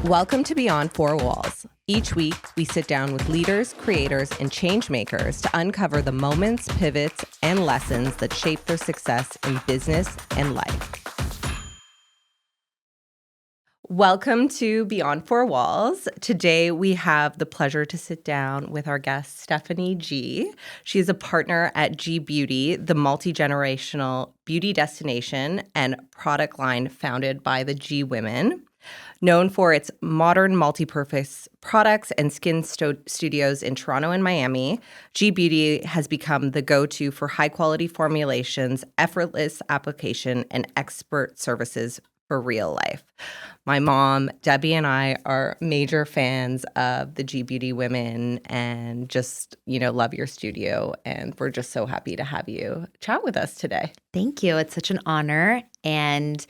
Welcome to Beyond Four Walls. Each week, we sit down with leaders, creators, and change makers to uncover the moments, pivots, and lessons that shape their success in business and life. Welcome to Beyond Four Walls. Today, we have the pleasure to sit down with our guest, Steph Gee. She is a partner at Gee Beauty, the multi-generational beauty destination and product line founded by the Gee women. Known for its modern multi-purpose products and skin studios in Toronto and Miami, Gee Beauty has become the go-to for high-quality formulations, effortless application, and expert services for real life. My mom, Debbie, and I are major fans of the Gee Beauty women and just, love your studio. And we're just so happy to have you chat with us today. Thank you. It's such an honor. And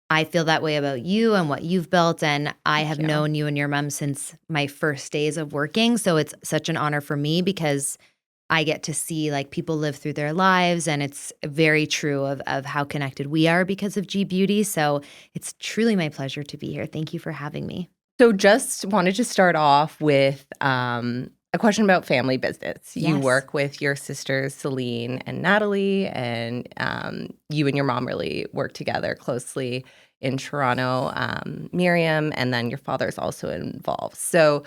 I feel that way about you and what you've built. And I have known you and your mom since my first days of working. So it's such an honor for me because I get to see people live through their lives. And it's very true of how connected we are because of Gee Beauty. So it's truly my pleasure to be here. Thank you for having me. So just wanted to start off with a question about family business. Yes. You work with your sisters, Celine and Natalie, and you and your mom really work together closely in Toronto, Miriam, and then your father's also involved. So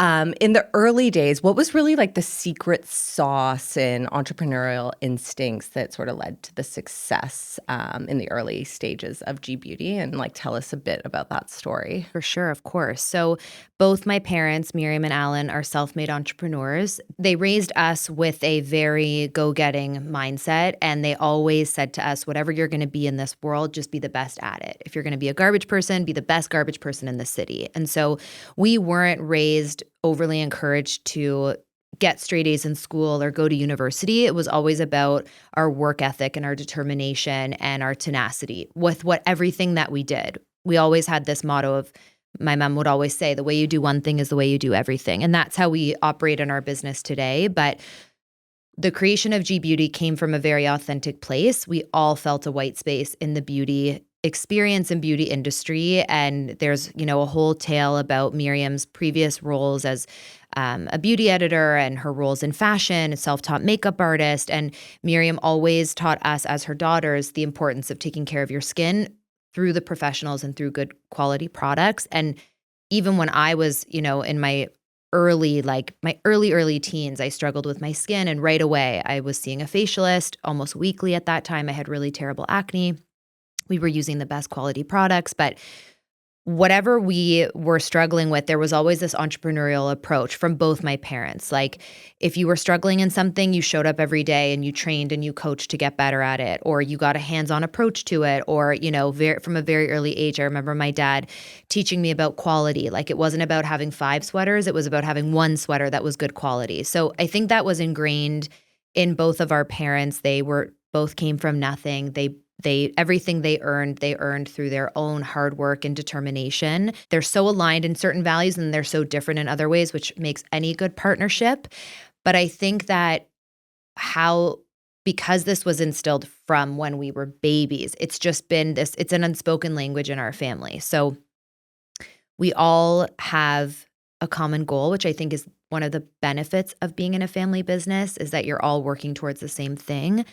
in the early days, what was really the secret sauce and entrepreneurial instincts that sort of led to the success in the early stages of Gee Beauty? And tell us a bit about that story. For sure, of course. So both my parents, Miriam and Alan, are self-made entrepreneurs. They raised us with a very go-getting mindset, and they always said to us, whatever you're going to be in this world, just be the best at it. If you're going to be a garbage person, be the best garbage person in the city. And so we weren't raised overly encouraged to get straight A's in school or go to university. It was always about our work ethic and our determination and our tenacity with everything that we did. We always had this motto of, my mom would always say, the way you do one thing is the way you do everything. And that's how we operate in our business today. But the creation of Gee Beauty came from a very authentic place. We all felt a white space in the beauty experience and beauty industry. And there's, a whole tale about Miriam's previous roles as a beauty editor and her roles in fashion, a self-taught makeup artist. And Miriam always taught us as her daughters the importance of taking care of your skin through the professionals and through good quality products. And even when I was, in my early teens, I struggled with my skin. And right away, I was seeing a facialist almost weekly at that time. I had really terrible acne. We were using the best quality products, but whatever we were struggling with, there was always this entrepreneurial approach from both my parents. If you were struggling in something, you showed up every day and you trained and you coached to get better at it, or you got a hands-on approach to it, or, from a very early age, I remember my dad teaching me about quality. It wasn't about having 5 sweaters, it was about having one sweater that was good quality. So I think that was ingrained in both of our parents. They both came from nothing. They everything they earned through their own hard work and determination. They're so aligned in certain values and they're so different in other ways, which makes any good partnership. But I think that because this was instilled from when we were babies, it's just been it's an unspoken language in our family. So we all have a common goal, which I think is one of the benefits of being in a family business, is that you're all working towards the same thing.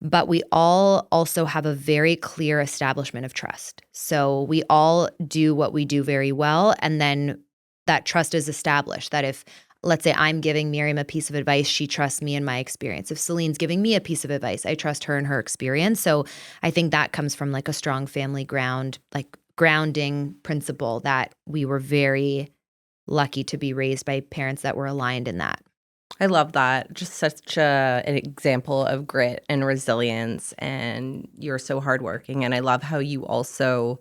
But we all also have a very clear establishment of trust. So we all do what we do very well. And then that trust is established that if, let's say, I'm giving Miriam a piece of advice, she trusts me and my experience. If Celine's giving me a piece of advice, I trust her and her experience. So I think that comes from a strong family grounding principle that we were very lucky to be raised by parents that were aligned in that. I love that. Just such an example of grit and resilience, and you're so hardworking. And I love how you also,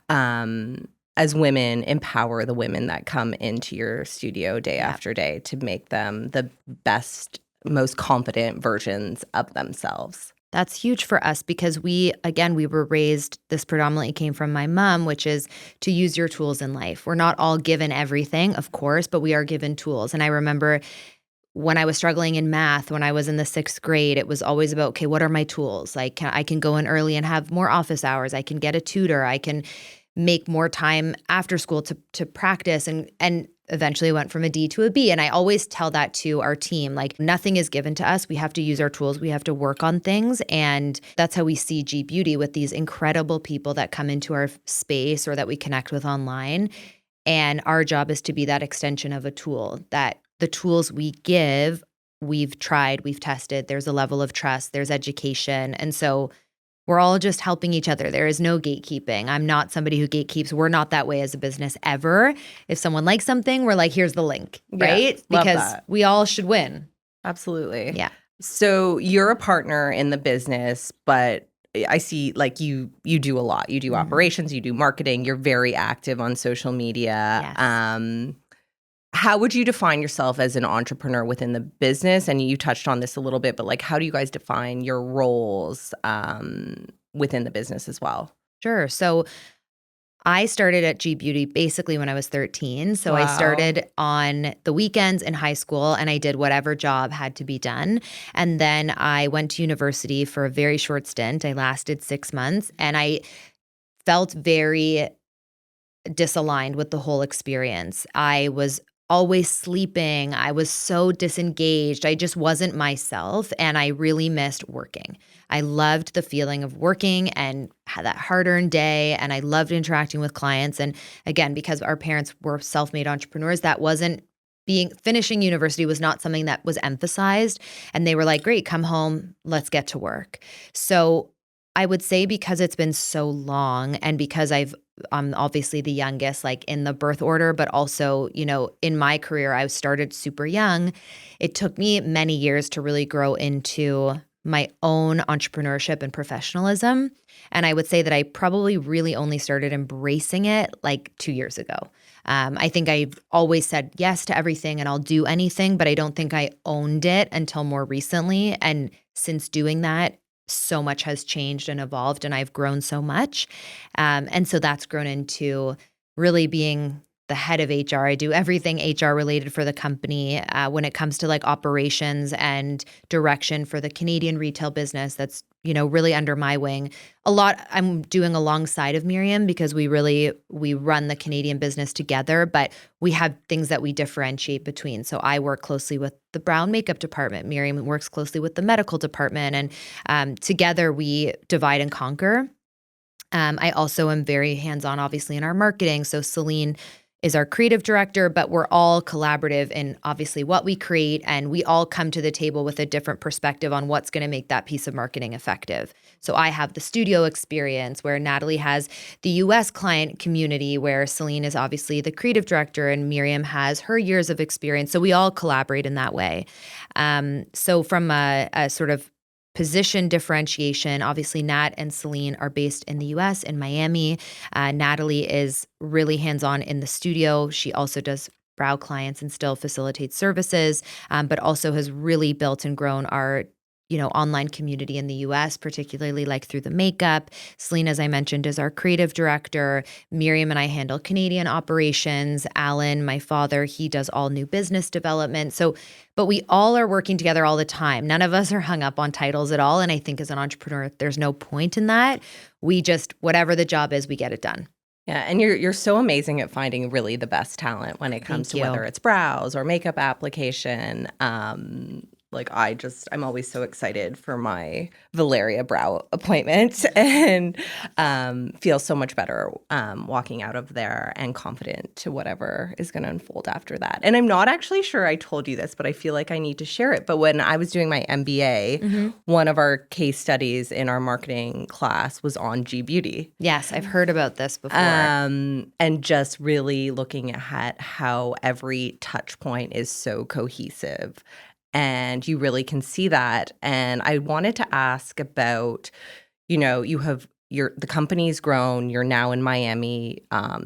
as women, empower the women that come into your studio day after day to make them the best, most confident versions of themselves. That's huge for us because we were raised, this predominantly came from my mom, which is to use your tools in life. We're not all given everything, of course, but we are given tools. And I remember when I was struggling in math, when I was in the 6th grade, it was always about, okay, what are my tools? I can go in early and have more office hours. I can get a tutor. I can make more time after school to practice and eventually went from a D to a B. And I always tell that to our team, like nothing is given to us. We have to use our tools. We have to work on things. And that's how we see Gee Beauty, with these incredible people that come into our space or that we connect with online. And our job is to be that extension of a tool, that the tools we give, we've tried, we've tested, there's a level of trust, there's education. And so we're all just helping each other. There is no gatekeeping. I'm not somebody who gatekeeps. We're not that way as a business ever. If someone likes something, we're like, here's the link, right? Yeah, love because that. we all should win. Absolutely. Yeah. So you're a partner in the business, but I see like you do a lot. You do operations, you do marketing, you're very active on social media. Yes. How would you define yourself as an entrepreneur within the business? And you touched on this a little bit, but like how do you guys define your roles within the business as well? Sure. So I started at Gee Beauty basically when I was 13. So I Wow. started on the weekends in high school and I did whatever job had to be done. And then I went to university for a very short stint. I lasted 6 months and I felt very disaligned with the whole experience. I was always sleeping. I was so disengaged. I just wasn't myself and I really missed working. I loved the feeling of working and had that hard-earned day and I loved interacting with clients. And again, because our parents were self-made entrepreneurs, that wasn't finishing university was not something that was emphasized. And they were like, great, come home, let's get to work. So I would say because it's been so long and because I'm obviously the youngest, like in the birth order, but also, in my career, I started super young. It took me many years to really grow into my own entrepreneurship and professionalism. And I would say that I probably really only started embracing it like 2 years ago. I think I've always said yes to everything and I'll do anything, but I don't think I owned it until more recently. And since doing that, so much has changed and evolved and I've grown so much. And so that's grown into really being the head of HR. I do everything HR related for the company when it comes to like operations and direction for the Canadian retail business. That's, really under my wing. A lot I'm doing alongside of Miriam because we run the Canadian business together, but we have things that we differentiate between. So I work closely with the brown makeup department. Miriam works closely with the medical department, and together we divide and conquer. I also am very hands-on, obviously, in our marketing. So Celine is our creative director, but we're all collaborative in obviously what we create, and we all come to the table with a different perspective on what's going to make that piece of marketing effective. So I have the studio experience where Natalie has the US client community, where Celine is obviously the creative director and Miriam has her years of experience. So we all collaborate in that way. So from a sort of position differentiation, obviously Nat and Celine are based in the US, in Miami. Natalie is really hands-on in the studio. She also does brow clients and still facilitates services, but also has really built and grown our online community in the US, particularly like through the makeup. Celine, as I mentioned, is our creative director. Miriam and I handle Canadian operations. Alan, my father, he does all new business development. But we all are working together all the time. None of us are hung up on titles at all. And I think as an entrepreneur, there's no point in that. We just, whatever the job is, we get it done. Yeah, and you're so amazing at finding really the best talent when it comes to whether it's brows or makeup application. I'm always so excited for my Valeria brow appointment and feel so much better walking out of there and confident to whatever is going to unfold after that. And I'm not actually sure I told you this, but I feel like I need to share it. But when I was doing my MBA, one of our case studies in our marketing class was on Gee Beauty. Yes, I've heard about this before. And just really looking at how every touch point is so cohesive. And you really can see that. And I wanted to ask about, you have the company's grown. You're now in Miami.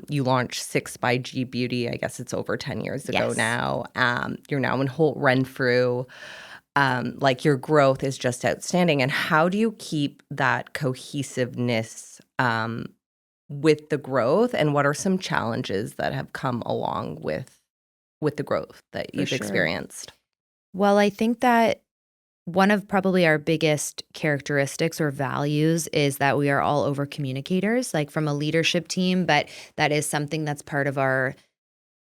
You launched 6 by Gee Beauty. I guess it's over 10 years ago now. You're now in Holt Renfrew. Your growth is just outstanding. And how do you keep that cohesiveness with the growth? And what are some challenges that have come along with the growth that you've experienced? Well, I think that one of probably our biggest characteristics or values is that we are all over communicators, like from a leadership team, but that is something that's part of our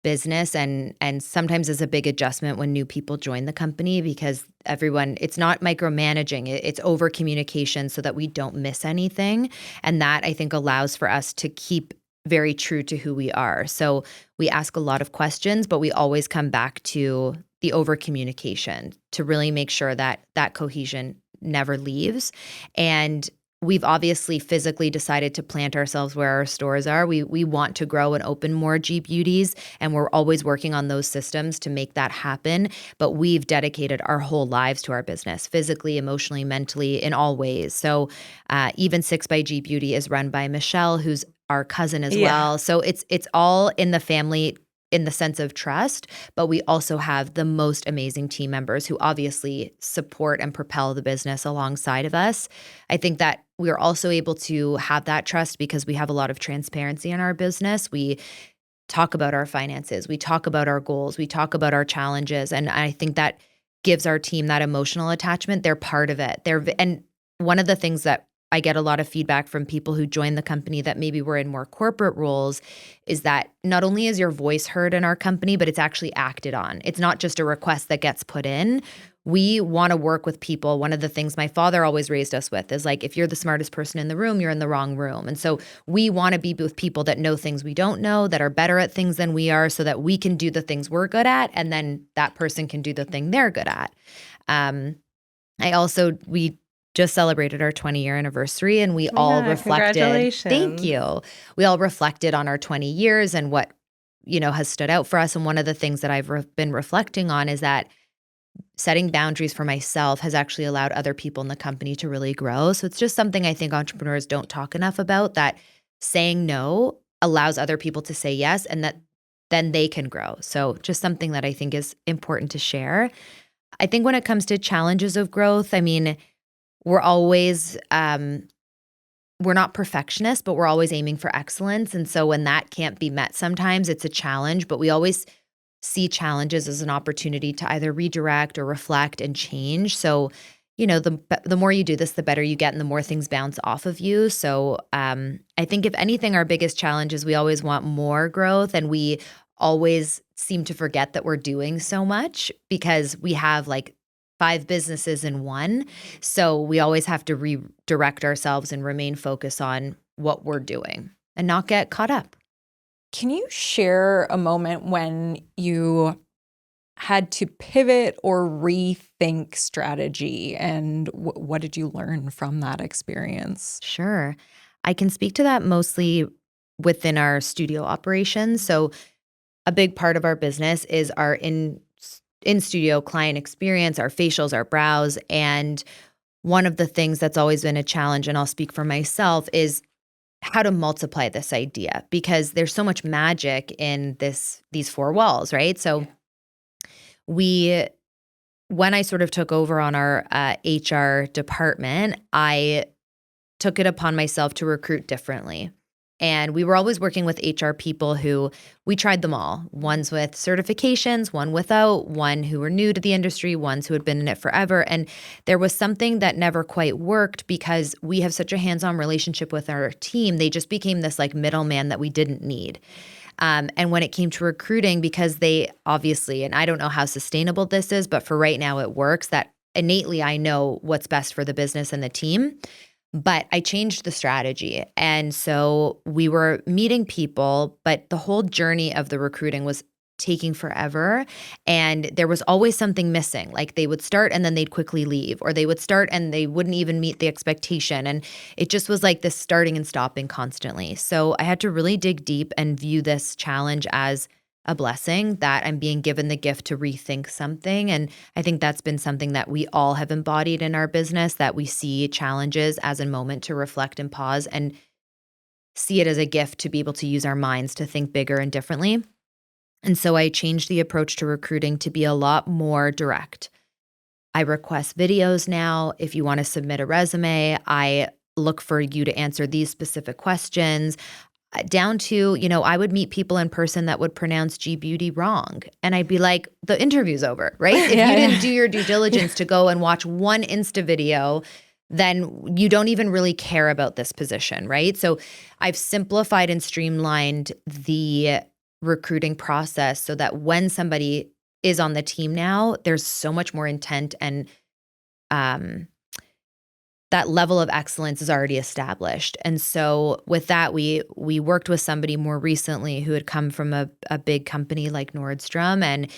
business and sometimes is a big adjustment when new people join the company because it's not micromanaging, it's over communication so that we don't miss anything. And that I think allows for us to keep very true to who we are. So we ask a lot of questions, but we always come back to the over communication to really make sure that that cohesion never leaves. And we've obviously physically decided to plant ourselves where our stores are. We want to grow and open more Gee Beauties, and we're always working on those systems to make that happen. But we've dedicated our whole lives to our business, physically, emotionally, mentally, in all ways. So even 6 by Gee Beauty is run by Michelle, who's our cousin as well. So it's all in the family in the sense of trust, but we also have the most amazing team members who obviously support and propel the business alongside of us. I think that we're also able to have that trust because we have a lot of transparency in our business. We talk about our finances, we talk about our goals, we talk about our challenges, and I think that gives our team that emotional attachment. They're part of it. And one of the things that I get a lot of feedback from people who join the company that maybe were in more corporate roles is that not only is your voice heard in our company, but it's actually acted on. It's not just a request that gets put in. We want to work with people. One of the things my father always raised us with is like, if you're the smartest person in the room, you're in the wrong room. And so we want to be with people that know things we don't know, that are better at things than we are, so that we can do the things we're good at, and then that person can do the thing they're good at. We just celebrated our 20-year anniversary, and we all reflected. Congratulations. Thank you. We all reflected on our 20 years and what, has stood out for us. And one of the things that I've been reflecting on is that setting boundaries for myself has actually allowed other people in the company to really grow. So it's just something I think entrepreneurs don't talk enough about, that saying no allows other people to say yes, and that then they can grow. So just something that I think is important to share. I think when it comes to challenges of growth, I mean, we're always, we're not perfectionists, but we're always aiming for excellence. And so when that can't be met, sometimes it's a challenge, but we always see challenges as an opportunity to either redirect or reflect and change. So, the more you do this, the better you get and the more things bounce off of you. So I think if anything, our biggest challenge is we always want more growth, and we always seem to forget that we're doing so much because we have like 5 businesses in one. So we always have to redirect ourselves and remain focused on what we're doing and not get caught up. Can you share a moment when you had to pivot or rethink strategy, and what did you learn from that experience? Sure. I can speak to that mostly within our studio operations. So a big part of our business is our in-studio client experience, our facials, our brows. And one of the things that's always been a challenge, and I'll speak for myself, is how to multiply this idea, because there's so much magic in these 4 walls, right? So when I sort of took over on our HR department, I took it upon myself to recruit differently. And we were always working with HR people who we tried them all. Ones with certifications, one without, one who were new to the industry, ones who had been in it forever. And there was something that never quite worked because we have such a hands-on relationship with our team. They just became this like middleman that we didn't need. And when it came to recruiting, because they obviously, and I don't know how sustainable this is, but for right now it works, that innately I know what's best for the business and the team. But I changed the strategy. And so we were meeting people, but the whole journey of the recruiting was taking forever. And there was always something missing. Like they would start and then they'd quickly leave, or they would start and they wouldn't even meet the expectation. And it just was like this starting and stopping constantly. So I had to really dig deep and view this challenge as a blessing, that I'm being given the gift to rethink something. And I think that's been something that we all have embodied in our business, that we see challenges as a moment to reflect and pause and see it as a gift to be able to use our minds to think bigger and differently. And so I changed the approach to recruiting to be a lot more direct. I request videos now. If you want to submit a resume, I look for you to answer these specific questions. down to, I would meet people in person that would pronounce Gee Beauty wrong. And I'd be like, the interview's over, right? If you didn't do your due diligence to go and watch one Insta video, then you don't even really care about this position, right? So I've simplified and streamlined the recruiting process so that when somebody is on the team now, there's so much more intent and that level of excellence is already established. And so with that, we worked with somebody more recently who had come from a big company like Nordstrom and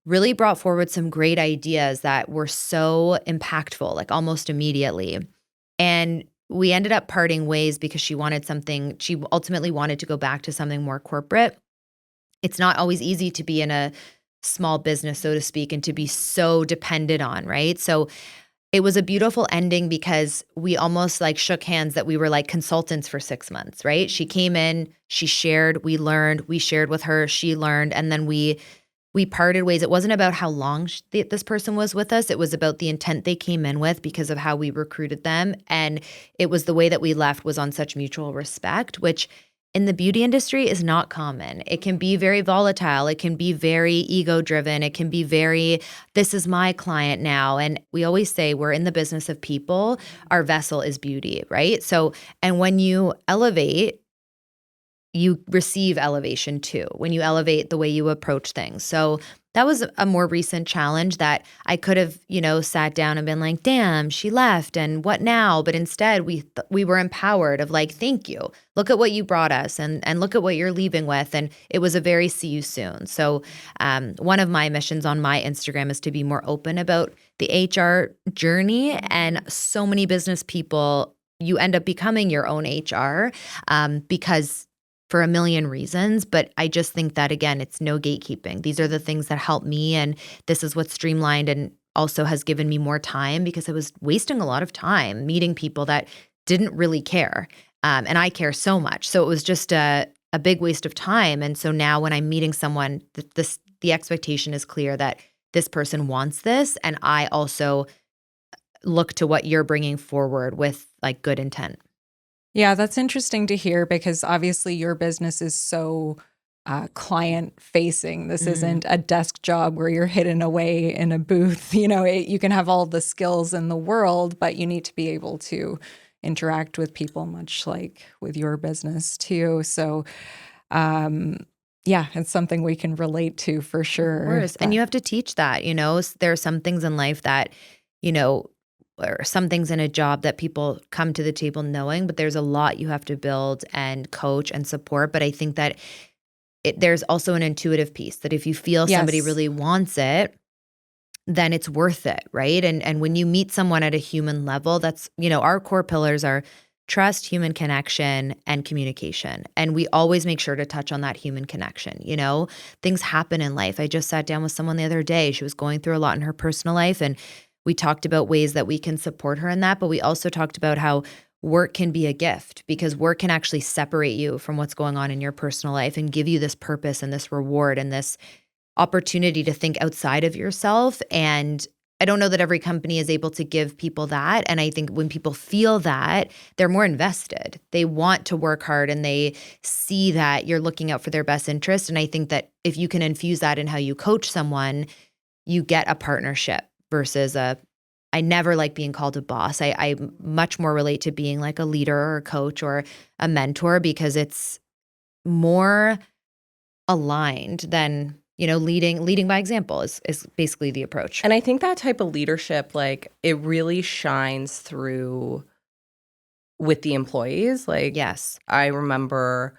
really brought forward some great ideas that were so impactful, like almost immediately. And we ended up parting ways because she ultimately wanted to go back to something more corporate. It's not always easy to be in a small business, so to speak, and to be so dependent on, right? So it was a beautiful ending because we almost like shook hands that we were like consultants for 6 months, right? She came in, she shared, we learned, we shared with her, she learned, and then we parted ways. It wasn't about how long this person was with us. It was about the intent they came in with because of how we recruited them. And it was the way that we left was on such mutual respect, which in the beauty industry is not common. It can be very volatile. It can be very ego-driven. It can be very, this is my client now. And we always say we're in the business of people. Our vessel is beauty, right? So, and when you elevate, you receive elevation too, when you elevate the way you approach things. So that was a more recent challenge that I could have, sat down and been like, damn, she left and what now? But instead we were empowered of like, thank you. Look at what you brought us and look at what you're leaving with. And it was a very see you soon. So one of my missions on my Instagram is to be more open about the HR journey. And so many business people, you end up becoming your own HR because for a million reasons, but I just think that, again, it's no gatekeeping. These are the things that help me, and this is what's streamlined and also has given me more time because I was wasting a lot of time meeting people that didn't really care, and I care so much. So it was just a big waste of time. And so now when I'm meeting someone, the expectation is clear that this person wants this, and I also look to what you're bringing forward with like good intent. Yeah, that's interesting to hear because obviously your business is so client facing. This isn't a desk job where you're hidden away in a booth. You can have all the skills in the world, but you need to be able to interact with people, much like with your business too. So, yeah, it's something we can relate to for sure. Of course. And you have to teach that, there are some things in life that, or some things in a job that people come to the table knowing, but there's a lot you have to build and coach and support. But I think that there's also an intuitive piece that if you feel somebody really wants it, then it's worth it, right? And when you meet someone at a human level, that's, our core pillars are trust, human connection, and communication. And we always make sure to touch on that human connection. Things happen in life. I just sat down with someone the other day. She was going through a lot in her personal life, and we talked about ways that we can support her in that, but we also talked about how work can be a gift because work can actually separate you from what's going on in your personal life and give you this purpose and this reward and this opportunity to think outside of yourself. And I don't know that every company is able to give people that. And I think when people feel that, they're more invested. They want to work hard and they see that you're looking out for their best interest. And I think that if you can infuse that in how you coach someone, you get a partnership. Versus I never like being called a boss. I much more relate to being like a leader or a coach or a mentor because it's more aligned than, leading by example is basically the approach. And I think that type of leadership, like it really shines through with the employees. Like, yes, I remember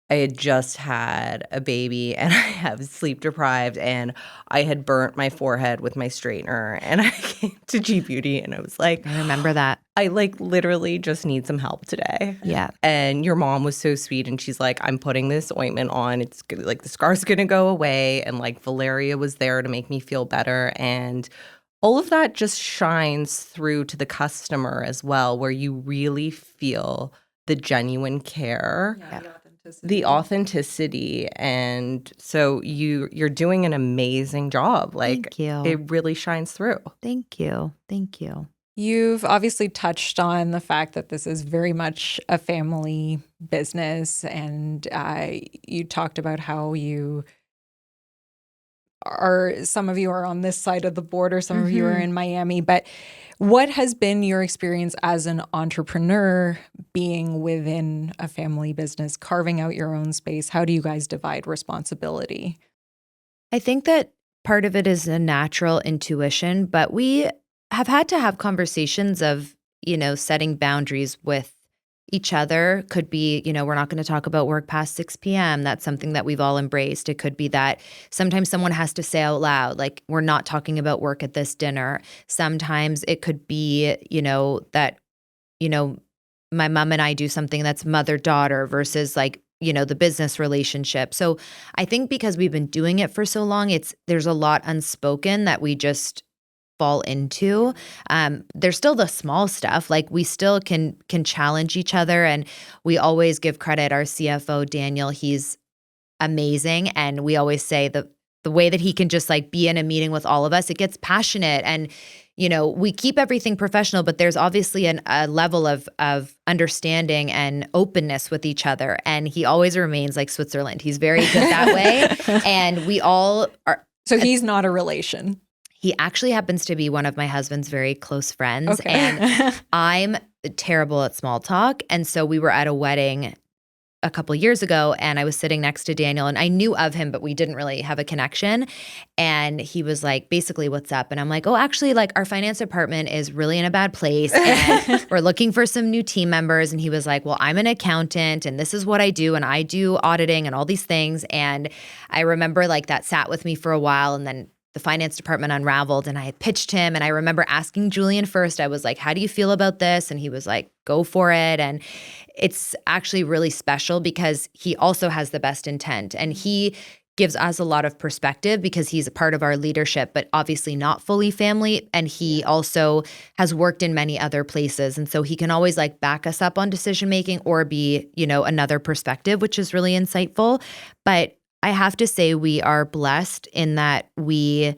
I had just had a baby and I have sleep deprived and I had burnt my forehead with my straightener and I came to Gee Beauty and I was like, I remember that. I like literally just need some help today. Yeah. And your mom was so sweet and she's like, I'm putting this ointment on. It's good, like the scar's going to go away. And like Valeria was there to make me feel better. And all of that just shines through to the customer as well, where you really feel the genuine care. Yeah. The authenticity. And so you're doing an amazing job. Like, Thank you. it really shines through. Thank you. Thank you. You've obviously touched on the fact that this is very much a family business, and you talked about how some of you are on this side of the border, some of you are in Miami, but what has been your experience as an entrepreneur being within a family business, carving out your own space? How do you guys divide responsibility? I think that part of it is a natural intuition, but we have had to have conversations of, setting boundaries with each other. Could be, we're not going to talk about work past 6 p.m. That's something that we've all embraced. It could be that sometimes someone has to say out loud, like, we're not talking about work at this dinner. Sometimes it could be, that, you know, my mom and I do something that's mother-daughter versus like, the business relationship. So I think because we've been doing it for so long, there's a lot unspoken that we just fall into. There's still the small stuff. Like we still can challenge each other, and we always give credit. Our CFO, Daniel, he's amazing. And we always say the way that he can just like be in a meeting with all of us, it gets passionate. And, we keep everything professional, but there's obviously a level of understanding and openness with each other. And he always remains like Switzerland. He's very good that way. And we all are. So he's not a relation. He actually happens to be one of my husband's very close friends. Okay. And I'm terrible at small talk. And so we were at a wedding a couple years ago, and I was sitting next to Daniel, and I knew of him, but we didn't really have a connection. And he was like, basically, what's up? And I'm like, oh, actually, like our finance department is really in a bad place, and we're looking for some new team members. And he was like, well, I'm an accountant, and this is what I do, and I do auditing and all these things. And I remember like that sat with me for a while, and then the finance department unraveled, and I had pitched him. And I remember asking Julian first, I was like, how do you feel about this? And he was like, go for it. And it's actually really special because he also has the best intent, and he gives us a lot of perspective because he's a part of our leadership, but obviously not fully family. And he also has worked in many other places. And so he can always like back us up on decision-making or be, another perspective, which is really insightful. But I have to say we are blessed in that we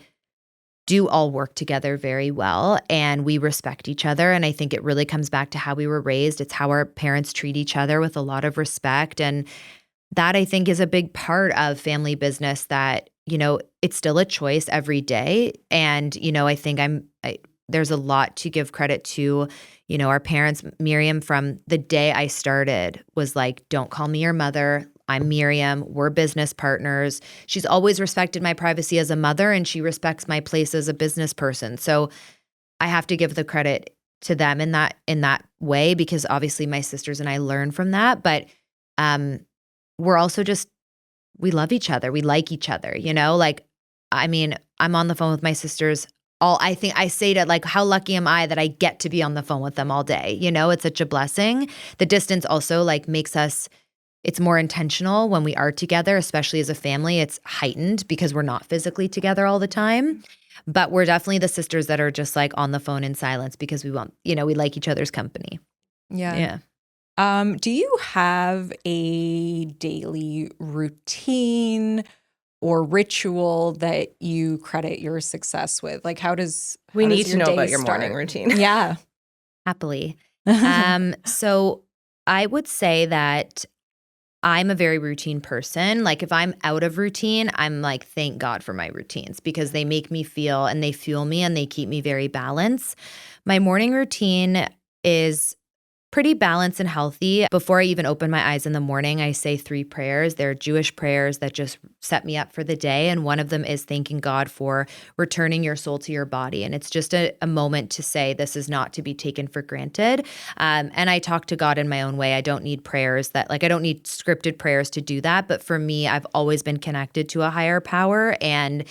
do all work together very well, and we respect each other. And I think it really comes back to how we were raised. It's how our parents treat each other with a lot of respect. And that, I think, is a big part of family business that, it's still a choice every day. And, I think there's a lot to give credit to, our parents. Miriam, from the day I started, was like, don't call me your mother. I'm Miriam. We're business partners. She's always respected my privacy as a mother, and she respects my place as a business person. So I have to give the credit to them in that way, because obviously my sisters and I learn from that. But we're also we love each other. We like each other, like, I mean, I'm on the phone with my sisters I think I say to like, how lucky am I that I get to be on the phone with them all day? It's such a blessing. The distance also like makes us, it's more intentional when we are together, especially as a family. It's heightened because we're not physically together all the time. But we're definitely the sisters that are just like on the phone in silence because we want, we like each other's company. Yeah. Do you have a daily routine or ritual that you credit your success with? Like we need to know about your start? morning routine? Yeah. Happily. So I would say that I'm a very routine person. Like if I'm out of routine, I'm like, thank God for my routines because they make me feel and they fuel me and they keep me very balanced. My morning routine is pretty balanced and healthy. Before I even open my eyes in the morning, I say 3 prayers. They're Jewish prayers that just set me up for the day. And one of them is thanking God for returning your soul to your body. And it's just a moment to say this is not to be taken for granted. And I talk to God in my own way. I don't need prayers I don't need scripted prayers to do that. But for me, I've always been connected to a higher power, and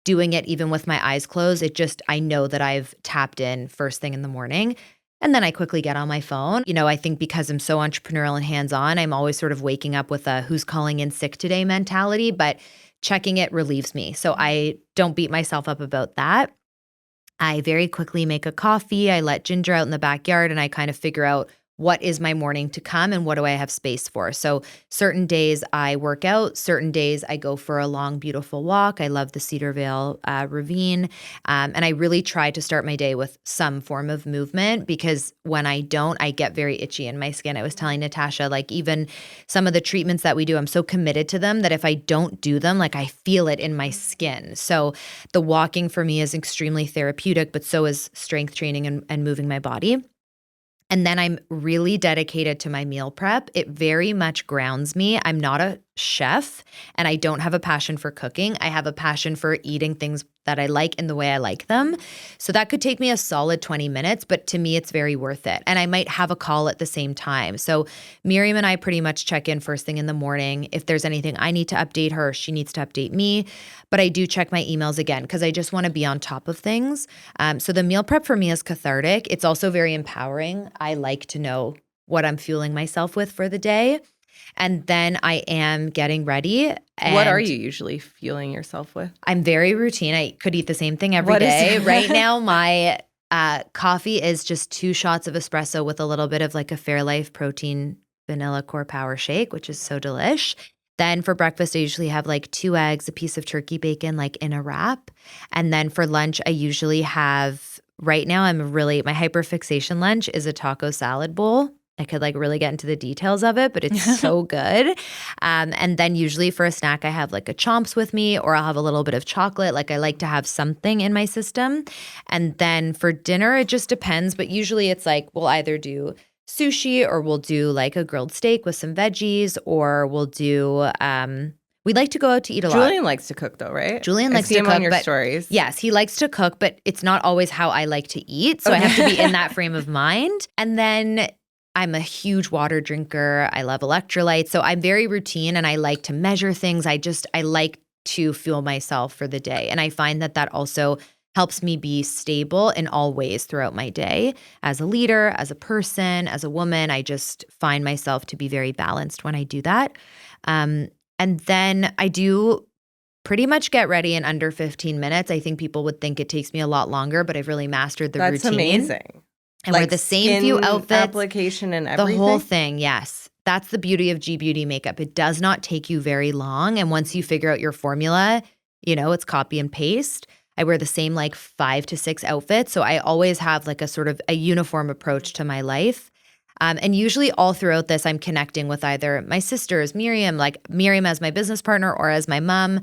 doing it even with my eyes closed, I know that I've tapped in first thing in the morning. And then I quickly get on my phone. I think because I'm so entrepreneurial and hands-on, I'm always sort of waking up with a who's calling in sick today mentality, but checking it relieves me. So I don't beat myself up about that. I very quickly make a coffee. I let Ginger out in the backyard and I kind of figure out what is my morning to come and what do I have space for? So certain days I work out, certain days I go for a long, beautiful walk. I love the Cedar Vale Ravine. And I really try to start my day with some form of movement, because when I don't, I get very itchy in my skin. I was telling Natasha, like even some of the treatments that we do, I'm so committed to them that if I don't do them, like I feel it in my skin. So the walking for me is extremely therapeutic, but so is strength training and moving my body. And then I'm really dedicated to my meal prep. It very much grounds me. I'm not a chef and I don't have a passion for cooking. I have a passion for eating things that I like in the way I like them. So that could take me a solid 20 minutes, but to me, it's very worth it. And I might have a call at the same time. So Miriam and I pretty much check in first thing in the morning. If there's anything I need to update her, she needs to update me. But I do check my emails again because I just want to be on top of things. So the meal prep for me is cathartic. It's also very empowering. I like to know what I'm fueling myself with for the day. And then I am getting ready. What are you usually fueling yourself with? I'm very routine. I could eat the same thing every day. Right now, my coffee is just 2 shots of espresso with a little bit of like a Fairlife protein vanilla core power shake, which is so delish. Then for breakfast, I usually have like 2 eggs, a piece of turkey bacon, like in a wrap. And then for lunch, I usually have, right now, my hyperfixation lunch is a taco salad bowl. I could like really get into the details of it, but it's so good. And then usually for a snack, I have like a Chomps with me, or I'll have a little bit of chocolate. Like I like to have something in my system. And then for dinner, it just depends. But usually it's like we'll either do sushi or we'll do like a grilled steak with some veggies, or we'll do we like to go out to eat a lot. Julian likes to cook though, right? Julian likes to cook. I see him on your stories. Yes, he likes to cook, but it's not always how I like to eat. So I have to be in that frame of mind. And then I'm a huge water drinker. I love electrolytes. So I'm very routine and I like to measure things. I like to fuel myself for the day. And I find that also helps me be stable in all ways throughout my day. As a leader, as a person, as a woman, I just find myself to be very balanced when I do that. And then I do pretty much get ready in under 15 minutes. I think people would think it takes me a lot longer, but I've really mastered the routine. That's amazing. And wear the same few outfits. Application and everything? The whole thing, yes. That's the beauty of Gee Beauty makeup. It does not take you very long. And once you figure out your formula, it's copy and paste. I wear the same like 5 to 6 outfits. So I always have like a sort of a uniform approach to my life. And usually all throughout this, I'm connecting with either my sisters, Miriam as my business partner or as my mom,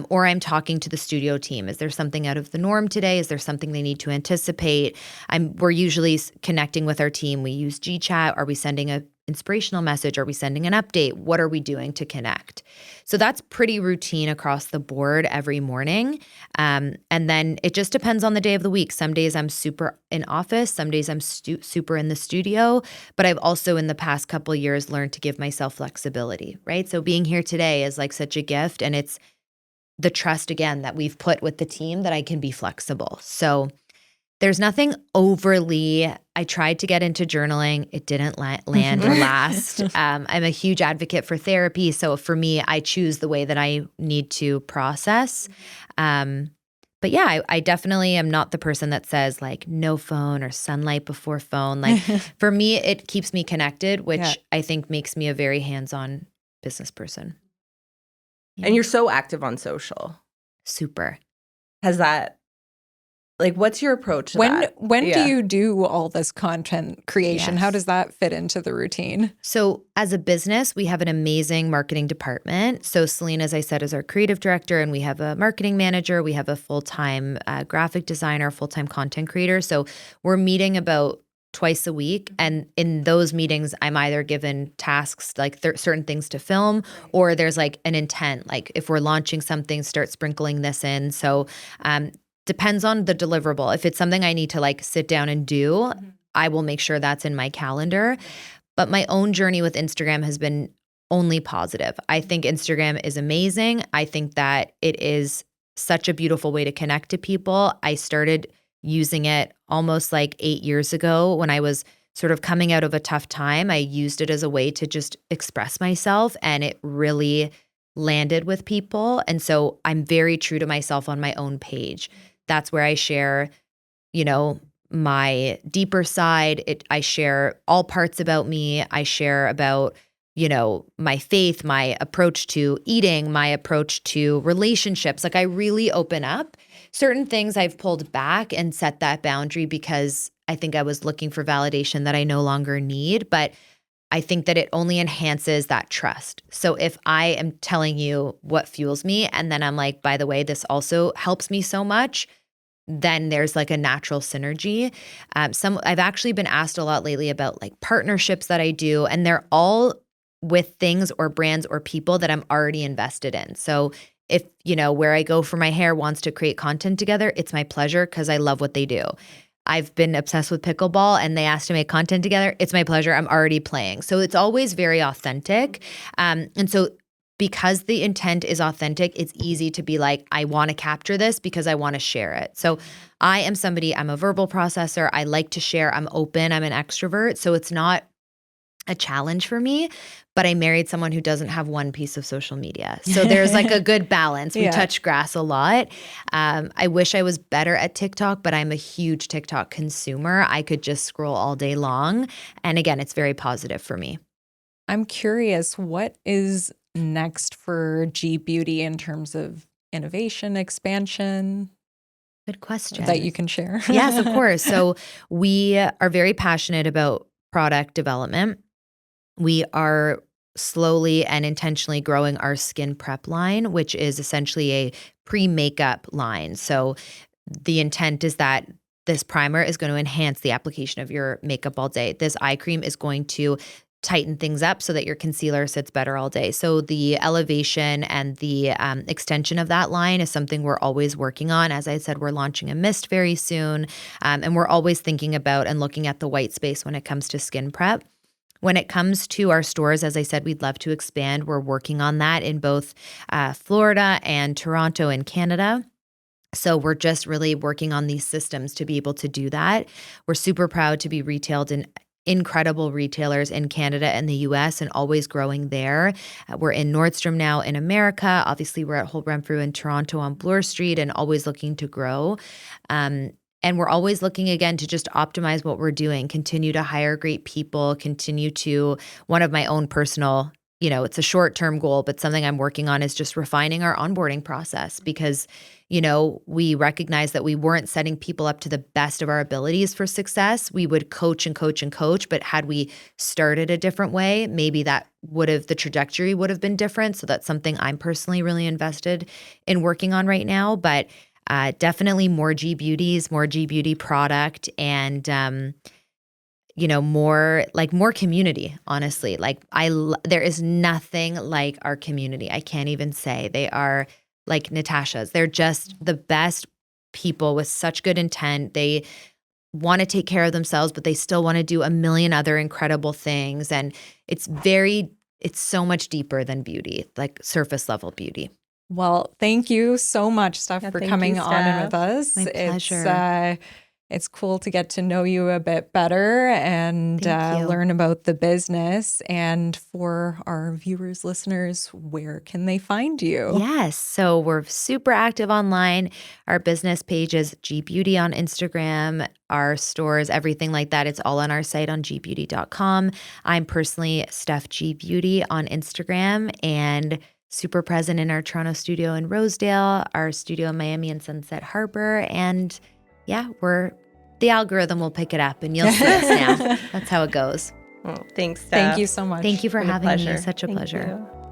or I'm talking to the studio team. Is there something out of the norm today? Is there something they need to anticipate? We're usually connecting with our team. We use GChat. Are we sending a inspirational message? Are we sending an update? What are we doing to connect? So that's pretty routine across the board every morning. And then it just depends on the day of the week. Some days I'm super in office. Some days I'm super in the studio. But I've also in the past couple of years learned to give myself flexibility, right? So being here today is like such a gift. And it's the trust, again, that we've put with the team that I can be flexible. So there's nothing overly, I tried to get into journaling. It didn't land or last. I'm a huge advocate for therapy. So for me, I choose the way that I need to process. But yeah, I definitely am not the person that says like no phone or sunlight before phone. Like for me, it keeps me connected, which I think makes me a very hands-on business person. Yeah. And you're so active on social. Super. Has that, like, what's your approach to that? When do you do all this content creation? Yes. How does that fit into the routine? So as a business, we have an amazing marketing department. So Celine, as I said, is our creative director, and we have a marketing manager. We have a full-time graphic designer, full-time content creator. So we're meeting about twice a week. And in those meetings, I'm either given tasks like certain things to film, or there's like an intent, like if we're launching something, start sprinkling this in. So depends on the deliverable. If it's something I need to like sit down and do, I will make sure that's in my calendar. But my own journey with Instagram has been only positive. I think Instagram is amazing. I think that it is such a beautiful way to connect to people. I started using it almost like 8 years ago when I was sort of coming out of a tough time. I used it as a way to just express myself, and it really landed with people. And so I'm very true to myself on my own page. That's where I share, my deeper side. I share all parts about me. I share about, my faith, my approach to eating, my approach to relationships. Like I really open up. Certain things I've pulled back and set that boundary because I think I was looking for validation that I no longer need. But I think that it only enhances that trust. So if I am telling you what fuels me and then I'm like, by the way, this also helps me so much, then there's like a natural synergy. I've actually been asked a lot lately about like partnerships that I do, and they're all with things or brands or people that I'm already invested in. So if, where I go for my hair wants to create content together, it's my pleasure because I love what they do. I've been obsessed with pickleball and they asked to make content together. It's my pleasure. I'm already playing. So it's always very authentic. And so because the intent is authentic, it's easy to be like, I want to capture this because I want to share it. So I'm a verbal processor. I like to share. I'm open. I'm an extrovert. So it's not a challenge for me, but I married someone who doesn't have one piece of social media. So there's like a good balance. We touch grass a lot. I wish I was better at TikTok, but I'm a huge TikTok consumer. I could just scroll all day long. And again, it's very positive for me. I'm curious, what is next for Gee Beauty in terms of innovation, expansion? Good question. That you can share. Yes, of course. So we are very passionate about product development. We are slowly and intentionally growing our skin prep line, which is essentially a pre-makeup line. So the intent is that this primer is going to enhance the application of your makeup all day. This eye cream is going to tighten things up so that your concealer sits better all day. So the elevation and the extension of that line is something we're always working on. As I said, we're launching a mist very soon. And we're always thinking about and looking at the white space when it comes to skin prep. When it comes to our stores, as I said, we'd love to expand. We're working on that in both Florida and Toronto in Canada. So we're just really working on these systems to be able to do that. We're super proud to be retailed in incredible retailers in Canada and the US and always growing there. We're in Nordstrom now in America. Obviously, we're at Holt Renfrew in Toronto on Bloor Street and always looking to grow. And we're always looking, again, to just optimize what we're doing, continue to hire great people, continue to, one of my own personal, it's a short-term goal, but something I'm working on is just refining our onboarding process because, we recognize that we weren't setting people up to the best of our abilities for success. We would coach and coach and coach, but had we started a different way, maybe the trajectory would have been different. So that's something I'm personally really invested in working on right now. But definitely more Gee Beauties, more Gee Beauty product, and more community. Honestly, there is nothing like our community. I can't even say. They are like Natasha's. They're just the best people with such good intent. They want to take care of themselves, but they still want to do a million other incredible things. And it's so much deeper than beauty, like surface level beauty. Well, thank you so much, Steph, for coming on and with us. My pleasure. It's cool to get to know you a bit better and learn about the business. And for our viewers, listeners, where can they find you? Yes. So we're super active online. Our business page is Gee Beauty on Instagram, our stores, everything like that. It's all on our site on geebeauty.com. I'm personally Steph Gee Beauty on Instagram and super present in our Toronto studio in Rosedale, our studio in Miami and Sunset Harbor. And yeah, the algorithm will pick it up and you'll see us now. That's how it goes. Well, thanks, Steph. Thank you so much. Thank you for having me. Pleasure. Such a Thank pleasure. you.